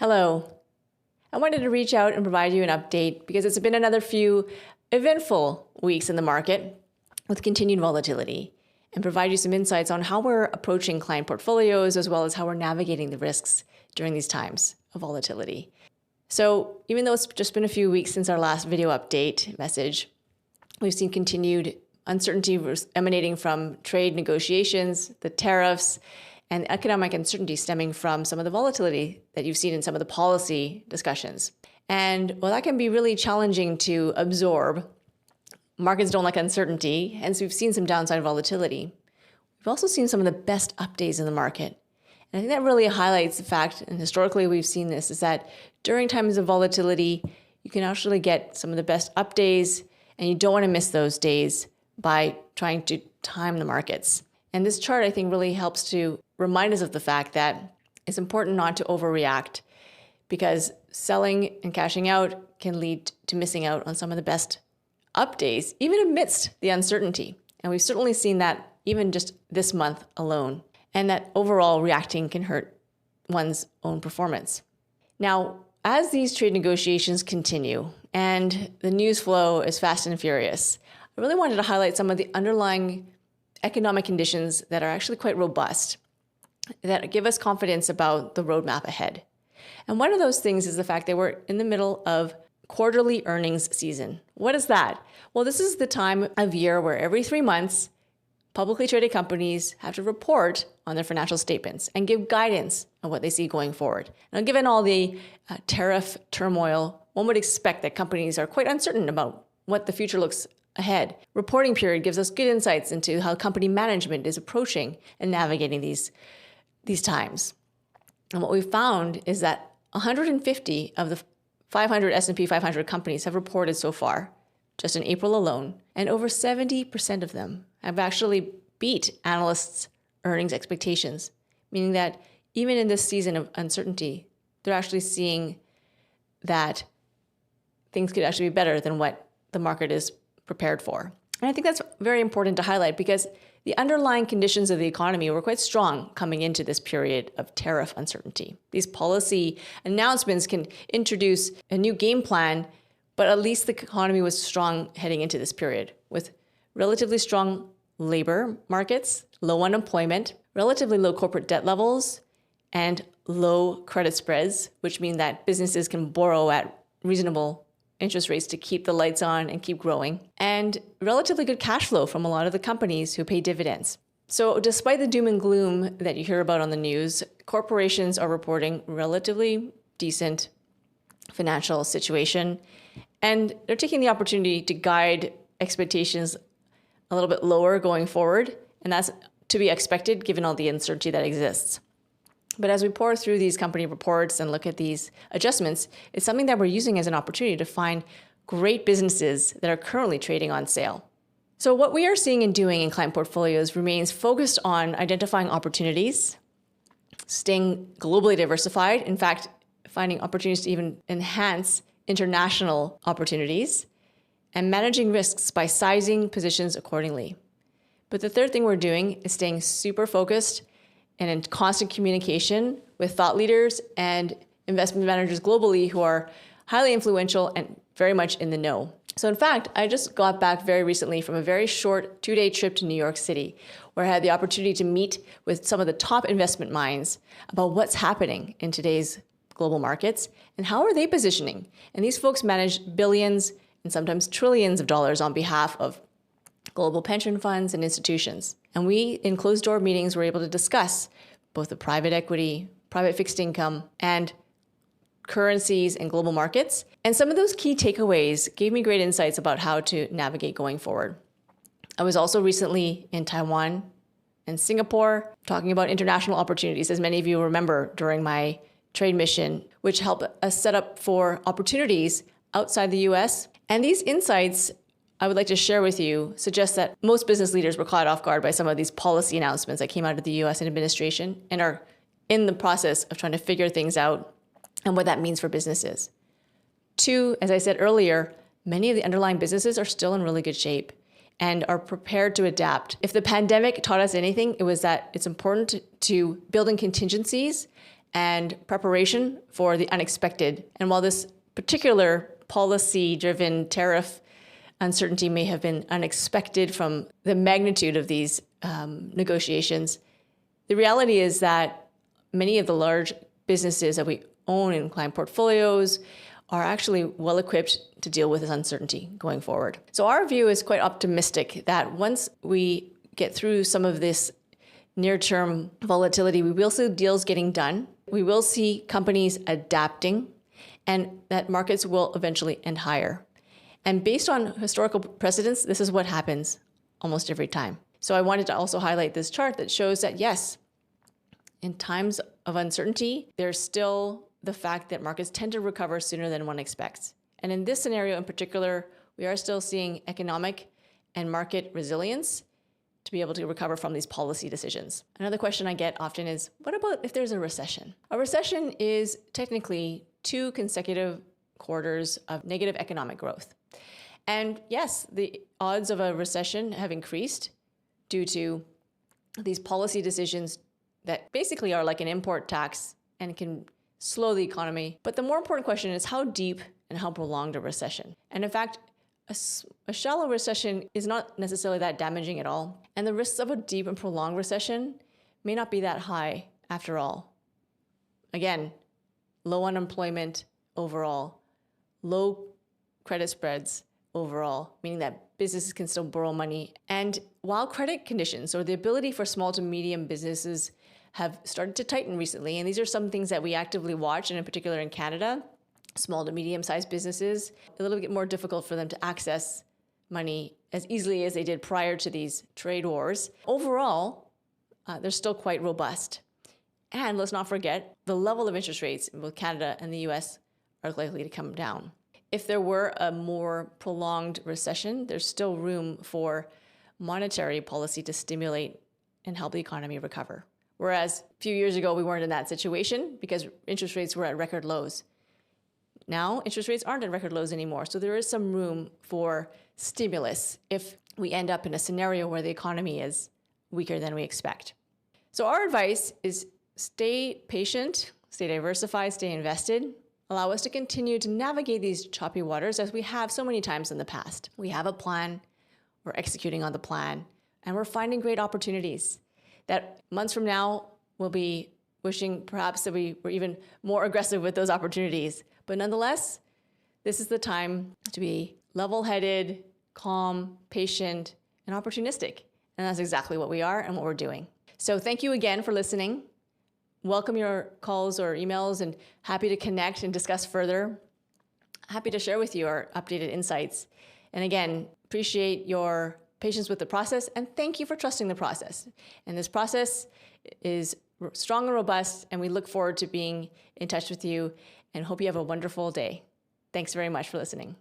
Hello. I wanted to reach out and provide you an update because it's been another few eventful weeks in the market with continued volatility, and provide you some insights on how we're approaching client portfolios as well as how we're navigating the risks during these times of volatility. So even though it's just been a few weeks since our last video update message, we've seen continued uncertainty emanating from trade negotiations, the tariffs, and economic uncertainty stemming from some of the volatility that you've seen in some of the policy discussions. And while that can be really challenging to absorb, markets don't like uncertainty, hence we've seen some downside volatility. We've also seen some of the best up days in the market. And I think that really highlights the fact, and historically we've seen this, is that during times of volatility, you can actually get some of the best up days, and you don't want to miss those days by trying to time the markets. And this chart, I think, really helps to remind us of the fact that it's important not to overreact, because selling and cashing out can lead to missing out on some of the best up days, even amidst the uncertainty. And we've certainly seen that even just this month alone. And that overall reacting can hurt one's own performance. Now, as these trade negotiations continue and the news flow is fast and furious, I really wanted to highlight some of the underlying economic conditions that are actually quite robust, that give us confidence about the roadmap ahead. And one of those things is the fact that we're in the middle of quarterly earnings season. What is that? Well, this is the time of year where every 3 months, publicly traded companies have to report on their financial statements and give guidance on what they see going forward. Now, given all the tariff turmoil, one would expect that companies are quite uncertain about what the future looks ahead. Reporting period gives us good insights into how company management is approaching and navigating these times. And what we've found is that 150 of the 500 S&P 500 companies have reported so far, just in April alone, and over 70% of them have actually beat analysts' earnings expectations, meaning that even in this season of uncertainty, they're actually seeing that things could actually be better than what the market is prepared for. And I think that's very important to highlight, because the underlying conditions of the economy were quite strong coming into this period of tariff uncertainty. These policy announcements can introduce a new game plan, but at least the economy was strong heading into this period, with relatively strong labor markets, low unemployment, relatively low corporate debt levels, and low credit spreads, which mean that businesses can borrow at reasonable interest rates to keep the lights on and keep growing, and relatively good cash flow from a lot of the companies who pay dividends. So despite the doom and gloom that you hear about on the news, corporations are reporting relatively decent financial situation, and they're taking the opportunity to guide expectations a little bit lower going forward, and that's to be expected given all the uncertainty that exists. But as we pour through these company reports and look at these adjustments, it's something that we're using as an opportunity to find great businesses that are currently trading on sale. So what we are seeing and doing in client portfolios remains focused on identifying opportunities, staying globally diversified, in fact, finding opportunities to even enhance international opportunities, and managing risks by sizing positions accordingly. But the third thing we're doing is staying super focused and in constant communication with thought leaders and investment managers globally who are highly influential and very much in the know. So in fact, I just got back very recently from a very short 2-day trip to New York City, where I had the opportunity to meet with some of the top investment minds about what's happening in today's global markets and how are they positioning. And these folks manage billions and sometimes trillions of dollars on behalf of global pension funds and institutions. And we, in closed-door meetings, were able to discuss both the private equity, private fixed income, and currencies and global markets. And some of those key takeaways gave me great insights about how to navigate going forward. I was also recently in Taiwan and Singapore talking about international opportunities, as many of you remember during my trade mission, which helped us set up for opportunities outside the US. And these insights I would like to share with you suggest that most business leaders were caught off guard by some of these policy announcements that came out of the US administration and are in the process of trying to figure things out and what that means for businesses. Two, as I said earlier, many of the underlying businesses are still in really good shape and are prepared to adapt. If the pandemic taught us anything, it was that it's important to build in contingencies and preparation for the unexpected. And while this particular policy-driven tariff uncertainty may have been unexpected from the magnitude of these negotiations, the reality is that many of the large businesses that we own in client portfolios are actually well equipped to deal with this uncertainty going forward. So our view is quite optimistic that once we get through some of this near-term volatility, we will see deals getting done. We will see companies adapting, and that markets will eventually end higher. And based on historical precedents, this is what happens almost every time. So I wanted to also highlight this chart that shows that, yes, in times of uncertainty, there's still the fact that markets tend to recover sooner than one expects. And in this scenario in particular, we are still seeing economic and market resilience to be able to recover from these policy decisions. Another question I get often is, what about if there's a recession? A recession is technically 2 consecutive quarters of negative economic growth. And yes, the odds of a recession have increased due to these policy decisions that basically are like an import tax and can slow the economy. But the more important question is how deep and how prolonged a recession. And in fact, a shallow recession is not necessarily that damaging at all. And the risks of a deep and prolonged recession may not be that high after all. Again, low unemployment overall, low credit spreads overall, meaning that businesses can still borrow money. And while credit conditions or the ability for small to medium businesses have started to tighten recently, and these are some things that we actively watch, and in particular in Canada, small to medium-sized businesses, a little bit more difficult for them to access money as easily as they did prior to these trade wars. Overall, they're still quite robust. And let's not forget, the level of interest rates in both Canada and the US are likely to come down. If there were a more prolonged recession, there's still room for monetary policy to stimulate and help the economy recover. Whereas a few years ago, we weren't in that situation because interest rates were at record lows. Now, interest rates aren't at record lows anymore, so there is some room for stimulus if we end up in a scenario where the economy is weaker than we expect. So our advice is stay patient, stay diversified, stay invested. Allow us to continue to navigate these choppy waters as we have so many times in the past. We have a plan, we're executing on the plan, and we're finding great opportunities that months from now we'll be wishing perhaps that we were even more aggressive with those opportunities. But nonetheless, this is the time to be level-headed, calm, patient, and opportunistic. And that's exactly what we are and what we're doing. So thank you again for listening. Welcome your calls or emails and happy to connect and discuss further. Happy to share with you our updated insights. And again, appreciate your patience with the process and thank you for trusting the process. And this process is strong and robust, and we look forward to being in touch with you and hope you have a wonderful day. Thanks very much for listening.